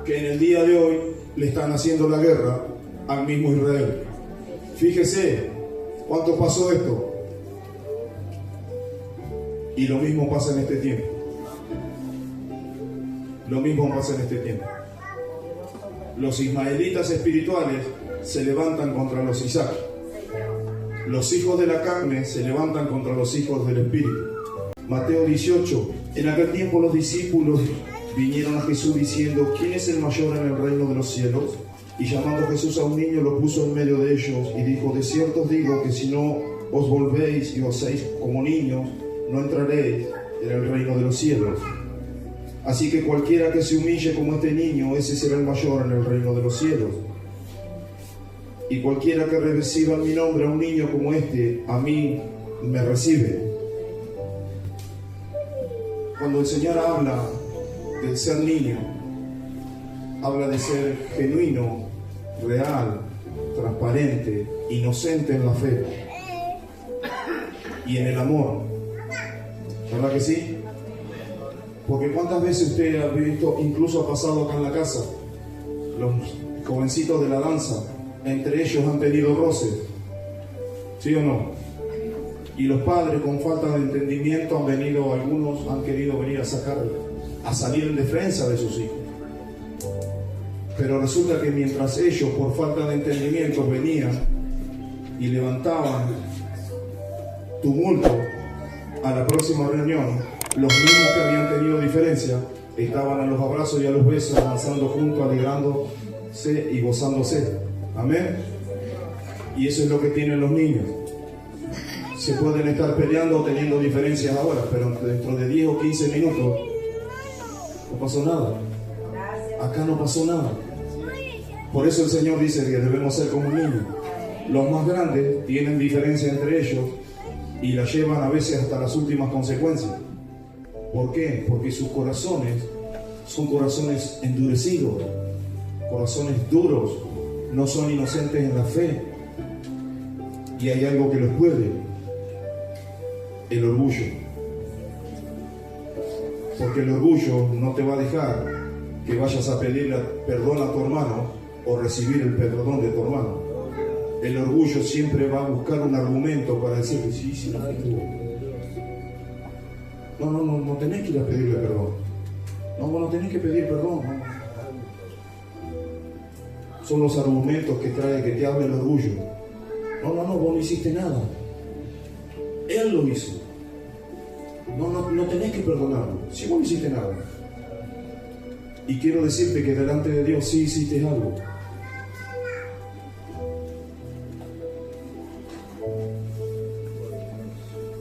que en el día de hoy le están haciendo la guerra al mismo Israel. Fíjese cuánto pasó esto. Y lo mismo pasa en este tiempo. Lo mismo pasa en este tiempo. Los ismaelitas espirituales se levantan contra los Isaac. Los hijos de la carne se levantan contra los hijos del espíritu. Mateo 18. En aquel tiempo los discípulos vinieron a Jesús diciendo: ¿quién es el mayor en el reino de los cielos? Y llamando Jesús a un niño, lo puso en medio de ellos y dijo: de cierto os digo que si no os volvéis y os hacéis como niños, no entraréis en el reino de los cielos. Así que cualquiera que se humille como este niño, ese será el mayor en el reino de los cielos. Y cualquiera que reciba en mi nombre a un niño como este, a mí me recibe. Cuando el Señor habla de ser niño, habla de ser genuino, real, transparente, inocente en la fe y en el amor. ¿Verdad que sí? Porque cuántas veces usted ha visto, incluso ha pasado acá en la casa, los jovencitos de la danza, entre ellos han tenido roces, ¿sí o no? Y los padres con falta de entendimiento algunos han querido venir a salir en defensa de sus hijos. Pero resulta que mientras ellos por falta de entendimiento venían y levantaban tumulto a la próxima reunión, los mismos que habían tenido diferencia estaban a los abrazos y a los besos, avanzando juntos, alegrándose y gozándose. Amén. Y eso es lo que tienen los niños. Se pueden estar peleando o teniendo diferencias ahora, pero dentro de 10 o 15 minutos no pasó nada. Acá no pasó nada. Por eso el Señor dice que debemos ser como niños. Los más grandes tienen diferencia entre ellos y la llevan a veces hasta las últimas consecuencias. ¿Por qué? Porque sus corazones son corazones endurecidos, corazones duros, no son inocentes en la fe. Y hay algo que los puede: el orgullo. Porque el orgullo no te va a dejar que vayas a pedirle perdón a tu hermano o recibir el perdón de tu hermano. El orgullo siempre va a buscar un argumento para decir: sí, no tenés que ir a pedirle perdón. No tenés que pedir perdón. No. Son los argumentos que te habla el orgullo. No, vos no hiciste nada. Él lo hizo. No tenés que perdonarlo. Si vos no hiciste nada. Y quiero decirte que delante de Dios sí hiciste algo.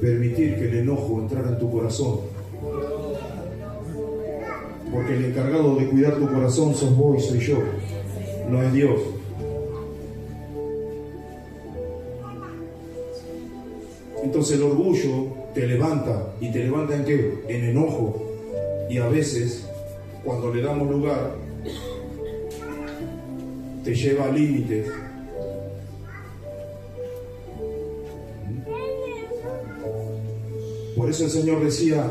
Permitir que el enojo entrara en tu corazón. Porque el encargado de cuidar tu corazón sos vos y soy yo. No es Dios. Entonces el orgullo te levanta. ¿Y te levanta en qué? En enojo. Y a veces, cuando le damos lugar, te lleva a límites. Por eso el Señor decía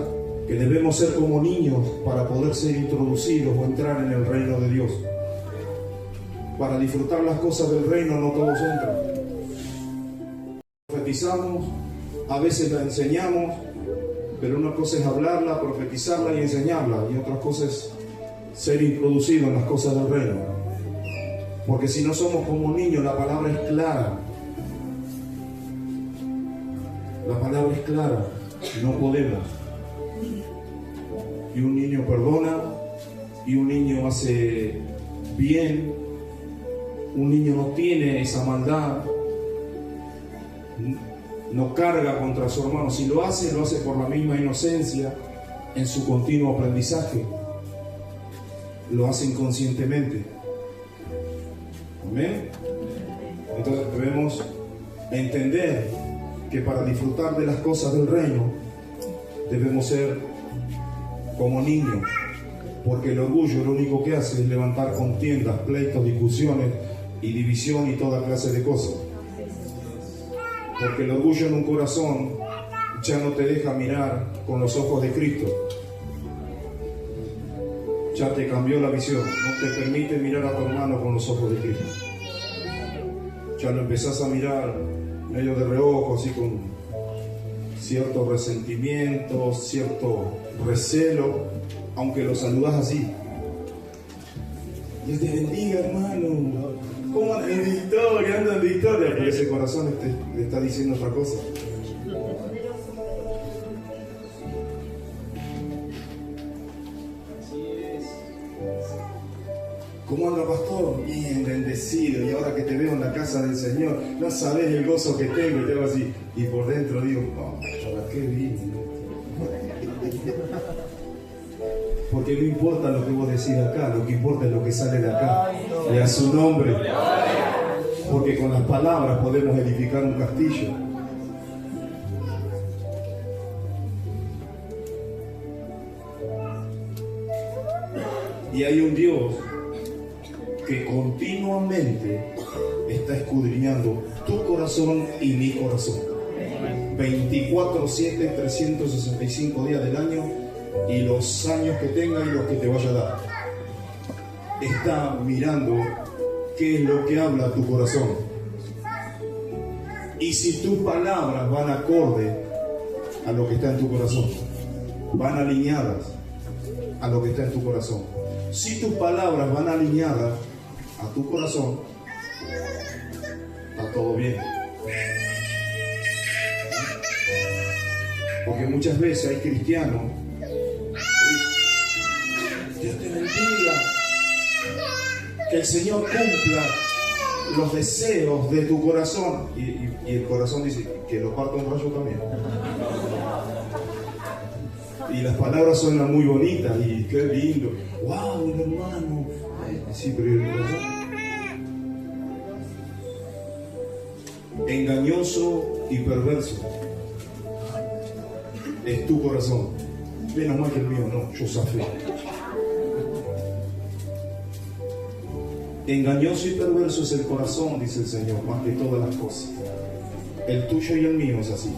que debemos ser como niños para poder ser introducidos o entrar en el reino de Dios. Para disfrutar las cosas del reino no todos entran. Profetizamos, a veces la enseñamos, pero una cosa es hablarla, profetizarla y enseñarla, y otra cosa es ser introducido en las cosas del reino. Porque si no somos como niños, la palabra es clara. La palabra es clara. No podemos. Y un niño perdona, y un niño hace bien, un niño no tiene esa maldad, no carga contra su hermano. Si lo hace por la misma inocencia, en su continuo aprendizaje. Lo hacen conscientemente. Amén. Entonces debemos entender que para disfrutar de las cosas del reino debemos ser como niños, porque el orgullo lo único que hace es levantar contiendas, pleitos, discusiones y división y toda clase de cosas. Porque el orgullo en un corazón ya no te deja mirar con los ojos de Cristo. Ya te cambió la visión, no te permite mirar a tu hermano con los ojos de Cristo. Ya lo empezás a mirar medio de reojo, así con cierto resentimiento, cierto recelo, aunque lo saludas así. Dios te bendiga, hermano. ¿Cómo andan de historia? Andan de historia, pero ese corazón le está diciendo otra cosa. ¿Cómo anda, pastor? Bien, bendecido. Y ahora que te veo en la casa del Señor, no sabes el gozo que tengo. Y te hago así. Y por dentro digo, oh, ¿para qué vine? Porque no importa lo que vos decís acá, lo que importa es lo que sale de acá. Y a su nombre. Porque con las palabras podemos edificar un castillo. Y hay un Dios que continuamente está escudriñando tu corazón y mi corazón. 24/7, 365 días del año y los años que tenga y los que te vaya a dar. Está mirando qué es lo que habla tu corazón. Y si tus palabras van acorde a lo que está en tu corazón, van alineadas a lo que está en tu corazón. Si tus palabras van alineadas a tu corazón, está todo bien. Porque muchas veces hay cristianos, Dios te bendiga, que el Señor cumpla los deseos de tu corazón, y el corazón dice que lo parta un rayo también. Y las palabras suenan muy bonitas y qué lindo. ¡Wow, hermano! Sí, pero el corazón. Engañoso y perverso es tu corazón. Menos mal que el mío no, yo zafé. Engañoso y perverso es el corazón, dice el Señor, más que todas las cosas. El tuyo y el mío es así.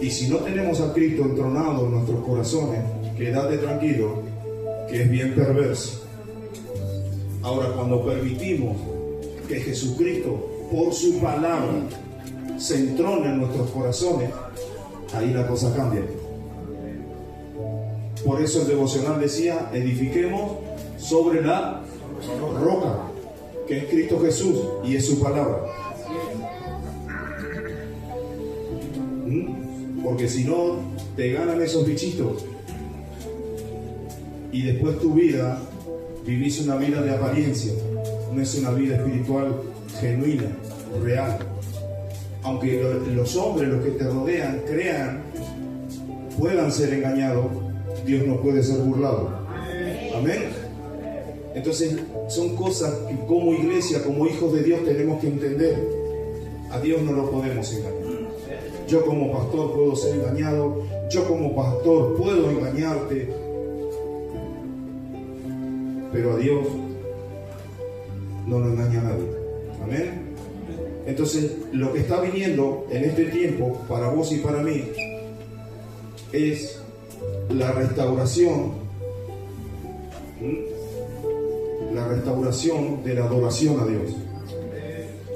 Y si no tenemos a Cristo entronado en nuestros corazones, quédate tranquilo, que es bien perverso. Ahora, cuando permitimos que Jesucristo, por su palabra, se entrone en nuestros corazones, ahí la cosa cambia. Por eso el devocional decía, edifiquemos sobre la roca, que es Cristo Jesús, y es su palabra. Porque si no, te ganan esos bichitos. Y después tu vida, vivís una vida de apariencia. No es una vida espiritual genuina, real. Aunque los hombres, los que te rodean, crean, puedan ser engañados, Dios no puede ser burlado. Amén. Entonces, son cosas que como iglesia, como hijos de Dios, tenemos que entender. A Dios no lo podemos engañar. Yo como pastor puedo ser engañado, yo como pastor puedo engañarte, pero a Dios no lo engaña a nadie. Amén. Entonces, lo que está viniendo en este tiempo para vos y para mí es la restauración de la adoración a Dios.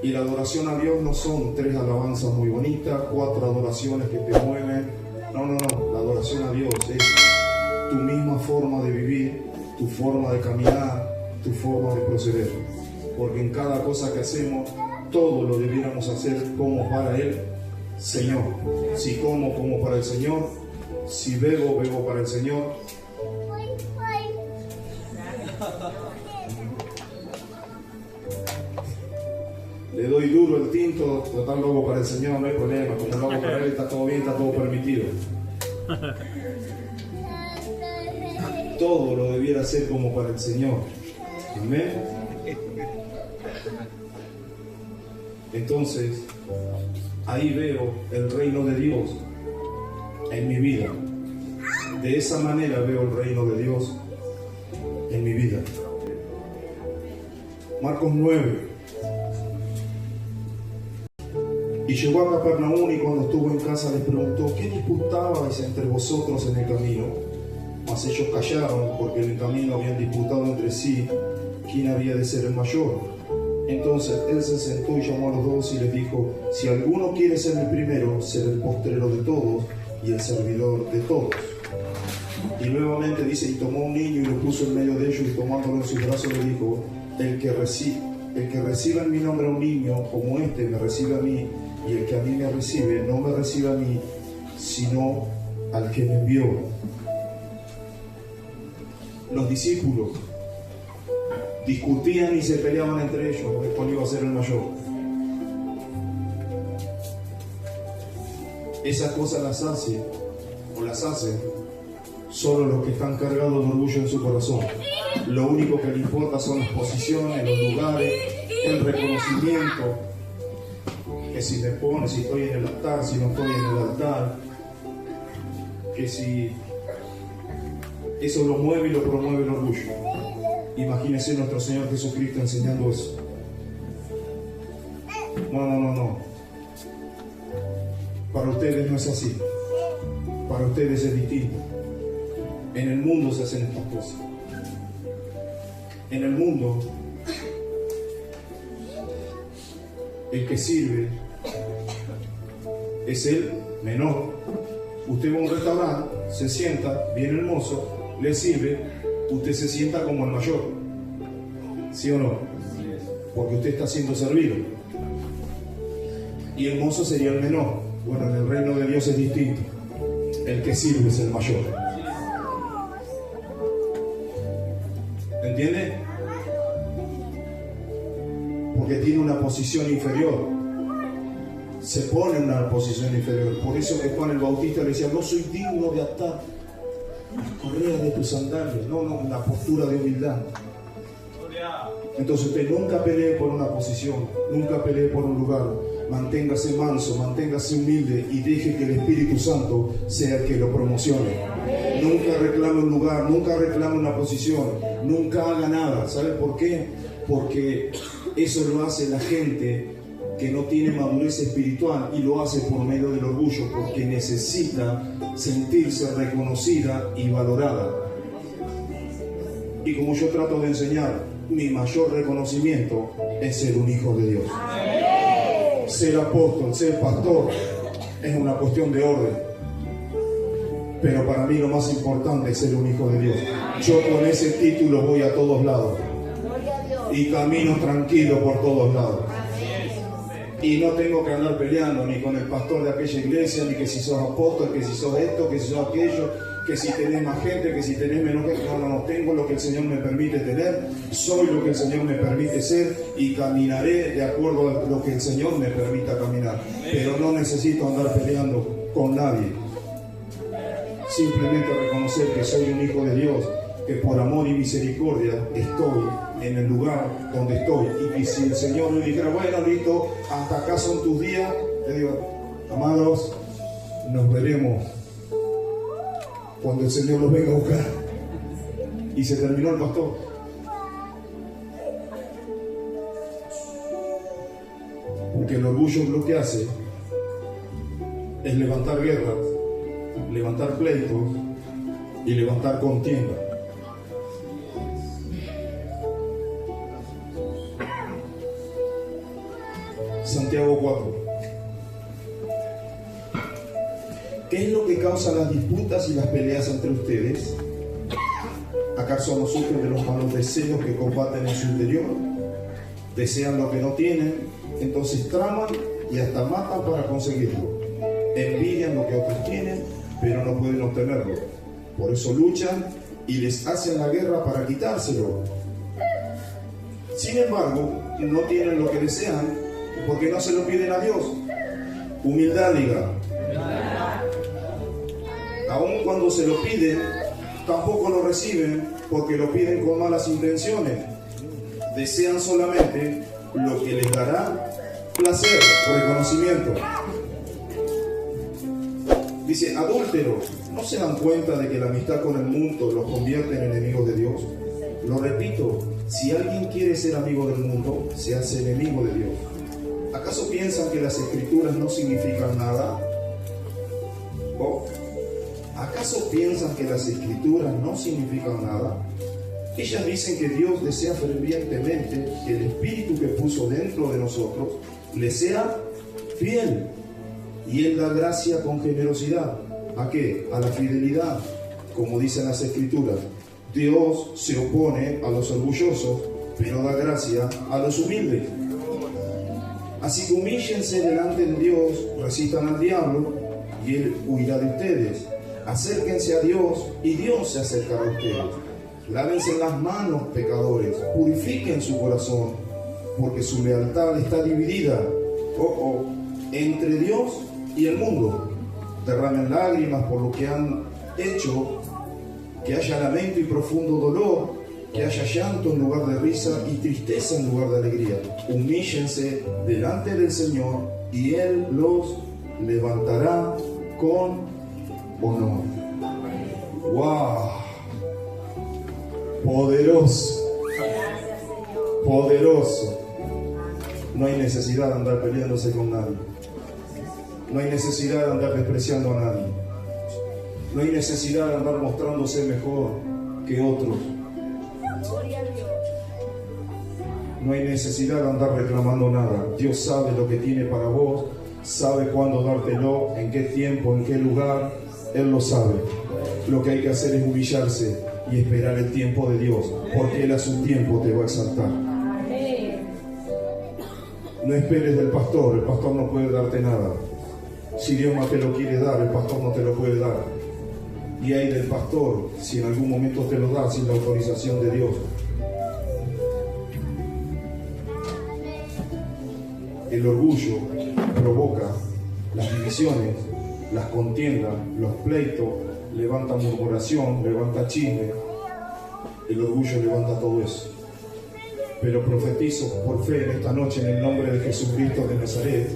Y la adoración a Dios no son 3 alabanzas muy bonitas, 4 adoraciones que te mueven. No. La adoración a Dios es tu misma forma de vivir, tu forma de caminar, tu forma de proceder. Porque en cada cosa que hacemos, todo lo debiéramos hacer como para el Señor. Si como para el Señor. Si bebo para el Señor. Le doy duro el tinto, total lo hago para el Señor, no hay problema. Como lo hago para Él, está todo bien, está todo permitido. Todo lo debiera hacer como para el Señor. Amén. Entonces, ahí veo el reino de Dios en mi vida. De esa manera veo el reino de Dios en mi vida. Marcos 9. Y llegó a Capernaum, y cuando estuvo en casa les preguntó: ¿qué disputabais entre vosotros en el camino? Mas ellos callaron, porque en el camino habían disputado entre sí quién había de ser el mayor. Entonces él se sentó y llamó a los 12 y les dijo: si alguno quiere ser el primero, será el postrero de todos y el servidor de todos. Y nuevamente dice: y tomó un niño y lo puso en medio de ellos, y tomándolo en sus brazos le dijo: el que reciba en mi nombre a un niño como este, me recibe a mí, y el que a mí me recibe, no me recibe a mí, sino al que me envió. Los discípulos discutían y se peleaban entre ellos cuál iba a ser el mayor. Esas cosas las hacen solo los que están cargados de orgullo en su corazón. Lo único que les importa son las posiciones, los lugares, el reconocimiento. Que si me pone, si estoy en el altar, si no estoy en el altar. Que si eso lo mueve y lo promueve el orgullo. Imagínense nuestro Señor Jesucristo enseñando eso. No. Para ustedes no es así. Para ustedes es distinto. En el mundo se hacen estas cosas. En el mundo, el que sirve es el menor. Usted va a un restaurante, se sienta, viene el mozo, le sirve, usted se sienta como el mayor. ¿Sí o no? Porque usted está siendo servido. Y el mozo sería el menor. Bueno, en el reino de Dios es distinto. El que sirve es el mayor. ¿Entiende? Porque tiene una posición inferior. Se pone en una posición inferior. Por eso que Juan el Bautista le decía: no soy digno de atar las correas de tus sandalias. No, una postura de humildad. Entonces usted nunca pelee por una posición, nunca pelee por un lugar. Manténgase manso, manténgase humilde y deje que el Espíritu Santo sea el que lo promocione. Nunca reclame un lugar, nunca reclame una posición, nunca haga nada. ¿Sabe por qué? Porque eso lo hace la gente que no tiene madurez espiritual, y lo hace por medio del orgullo, porque necesita sentirse reconocida y valorada. Y como yo trato de enseñar, mi mayor reconocimiento es ser un hijo de Dios. Ser apóstol, ser pastor, es una cuestión de orden. Pero para mí lo más importante es ser un hijo de Dios. Yo con ese título voy a todos lados. Y camino tranquilo por todos lados. Y no tengo que andar peleando ni con el pastor de aquella iglesia, ni que si sos apóstol, que si sos esto, que si sos aquello, que si tenés más gente, que si tenés menos gente. No, tengo lo que el Señor me permite tener, soy lo que el Señor me permite ser, y caminaré de acuerdo a lo que el Señor me permita caminar. Pero no necesito andar peleando con nadie. Simplemente reconocer que soy un hijo de Dios, que por amor y misericordia estoy en el lugar donde estoy. Y que si el Señor me dijera: bueno, listo, hasta acá son tus días, le digo: amados, nos veremos cuando el Señor los venga a buscar. Y se terminó el pastor. Porque el orgullo lo que hace es levantar guerras, levantar pleitos y levantar contienda. Santiago 4. ¿Qué es lo que causa las disputas y las peleas entre ustedes? ¿Acaso no surgen de los malos deseos que combaten en su interior? Desean lo que no tienen, entonces traman y hasta matan para conseguirlo. Envidian lo que otros tienen, pero no pueden obtenerlo. Por eso luchan y les hacen la guerra para quitárselo. Sin embargo, no tienen lo que desean porque no se lo piden a Dios. Humildad, diga. Aun cuando se lo piden, tampoco lo reciben porque lo piden con malas intenciones. Desean solamente lo que les dará placer, reconocimiento. Dice, adúlteros, ¿no se dan cuenta de que la amistad con el mundo los convierte en enemigos de Dios? Lo repito, si alguien quiere ser amigo del mundo, se hace enemigo de Dios. ¿Acaso piensan que las escrituras no significan nada? ¿Oh? ¿Acaso piensan que las escrituras no significan nada? Ellas dicen que Dios desea fervientemente que el Espíritu que puso dentro de nosotros le sea fiel. Y Él da gracia con generosidad. ¿A qué? A la fidelidad. Como dicen las escrituras, Dios se opone a los orgullosos, pero da gracia a los humildes. Así que humíllense delante de Dios, resistan al diablo y Él huirá de ustedes. Acérquense a Dios y Dios se acercará a ustedes. Lávense las manos, pecadores, purifiquen su corazón, porque su lealtad está dividida entre Dios y el mundo. Derramen lágrimas por lo que han hecho, que haya lamento y profundo dolor, que haya llanto en lugar de risa y tristeza en lugar de alegría. Humíllense delante del Señor y Él los levantará con honor. ¡Wow! Poderoso. Poderoso. No hay necesidad de andar peleándose con nadie. No hay necesidad de andar despreciando a nadie. No hay necesidad de andar mostrándose mejor que otros. No hay necesidad de andar reclamando nada. Dios sabe lo que tiene para vos, sabe cuándo dártelo, en qué tiempo, en qué lugar. Él lo sabe. Lo que hay que hacer es humillarse y esperar el tiempo de Dios, porque Él a su tiempo te va a exaltar. No esperes del pastor, el pastor no puede darte nada. Si Dios no te lo quiere dar, el pastor no te lo puede dar. Y hay del pastor, si en algún momento te lo da sin la autorización de Dios. El orgullo provoca las divisiones, las contiendas, los pleitos, levanta murmuración, levanta chisme. El orgullo levanta todo eso. Pero profetizo por fe en esta noche, en el nombre de Jesucristo de Nazaret,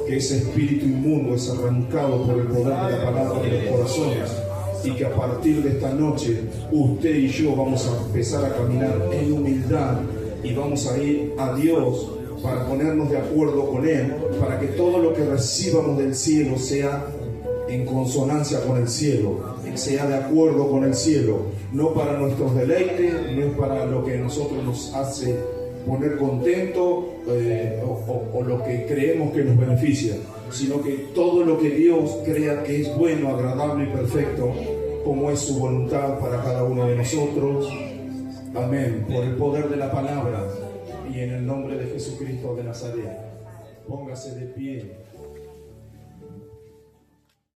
que ese espíritu inmundo es arrancado por el poder de la palabra de los corazones, y que a partir de esta noche usted y yo vamos a empezar a caminar en humildad y vamos a ir a Dios para ponernos de acuerdo con Él, para que todo lo que recibamos del cielo sea en consonancia con el cielo, sea de acuerdo con el cielo, no para nuestros deleites, no es para lo que a nosotros nos hace poner contento o lo que creemos que nos beneficia, sino que todo lo que Dios crea que es bueno, agradable y perfecto, como es su voluntad para cada uno de nosotros. Amén. Por el poder de la palabra y en el nombre de Jesucristo de Nazaret, póngase de pie.